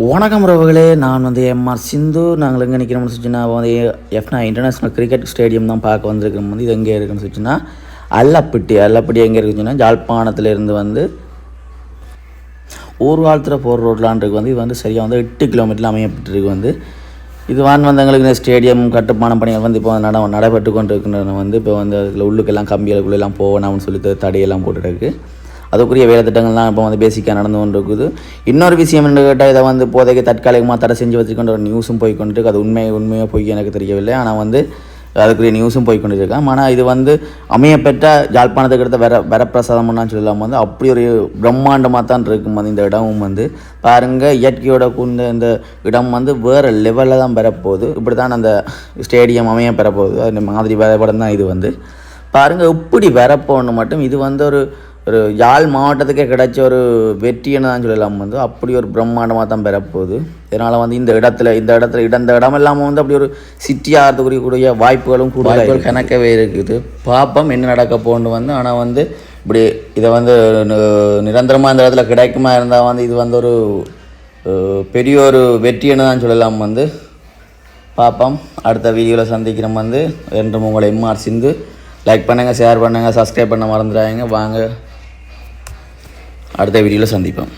வணக்கம் உறவுகளே, நான் வந்து எம்ஆர் சிந்து. நாங்கள் எங்கே நிற்கிறோம்னு சொல்லிச்சுன்னா வந்து எஃப்னா இன்டர்நேஷ்னல் கிரிக்கெட் ஸ்டேடியம் தான் பார்க்க வந்திருக்கோம். வந்து இது எங்கே இருக்குன்னு சொல்லிச்சுன்னா அல்லப்பட்டி எங்கே இருக்குன்னு ஜாழ்ப்பாணத்துலேருந்து வந்து ஒரு காலத்தில் போகிற ரோட்லான்றது வந்து இது வந்து சரியாக வந்து 8 கிலோமீட்டரில் அமையப்பட்டிருக்கு. வந்து இது வந்தவங்களுக்கு இந்த ஸ்டேடியம் கட்டுமான பணிகள் வந்து இப்போ நடைபெற்று கொண்டு இருக்கின்றன. வந்து இப்போ வந்து அதில் உள்ளுக்கெல்லாம் கம்பிகளுக்குள்ளெல்லாம் போகணும்னு சொல்லி தடையெல்லாம் போட்டுருக்கு. அதுக்குரிய வேலை திட்டங்கள்லாம் இப்போ வந்து பேசிக்காக நடந்து கொண்டு இருக்குது. இன்னொரு விஷயம் என்று கேட்டால் இதை வந்து இப்போதைக்கு தற்காலிகமாக தடை செஞ்சு வச்சுக்கொண்ட ஒரு நியூஸும் போய்கொண்டு இருக்குது. அது உண்மையாக போய் எனக்கு தெரியவில்லை. ஆனால் வந்து அதுக்குரிய நியூஸும் போய்கொண்டு இருக்கான். ஆனால் இது வந்து அமையப்பெற்ற யாழ்ப்பாணத்துக்கு எடுத்த வரப்பிரசாதம்னு சொல்லலாம். வந்து அப்படி ஒரு பிரம்மாண்டமாக தான் இருக்கும். வந்து இந்த இடமும் வந்து பாருங்கள், இயற்கையோட கூர்ந்த இந்த இடம் வந்து வேறு லெவலில் தான் பெறப்போகுது. இப்படி தான் அந்த ஸ்டேடியம் அமைய பெறப்போகுது. அந்த மாதிரி வரைபடம் தான் இது வந்து பாருங்கள். இப்படி வரப்போன்னு மட்டும் இது வந்து ஒரு யாழ் மாவட்டத்துக்கே கிடைச்ச ஒரு வெற்றின்னு தான் சொல்லலாம். வந்து அப்படி ஒரு பிரம்மாண்டமாக தான் பெறப்போகுது. இதனால் வந்து இந்த இடம் இல்லாமல் வந்து அப்படி ஒரு சிட்டியாக கூடிய வாய்ப்புகளும் கூட கணக்கவே இருக்குது. பார்ப்போம் என்ன நடக்க போகணும் வந்து. ஆனால் வந்து இப்படி இதை வந்து நிரந்தரமாக இந்த இடத்துல கிடைக்குமா இருந்தால் வந்து இது வந்து ஒரு பெரிய ஒரு வெற்றின்னு தான் சொல்லலாம். வந்து பார்ப்போம். அடுத்த வீடியோவில் சந்திக்கிறோம். வந்து என்றும் உங்களை எம்ஆர் சிந்து. லைக் பண்ணுங்கள், ஷேர் பண்ணுங்கள், சப்ஸ்கிரைப் பண்ண மறந்துடாதீங்க. வாங்க அடுத்த வீடியோவில் சந்திப்போம்.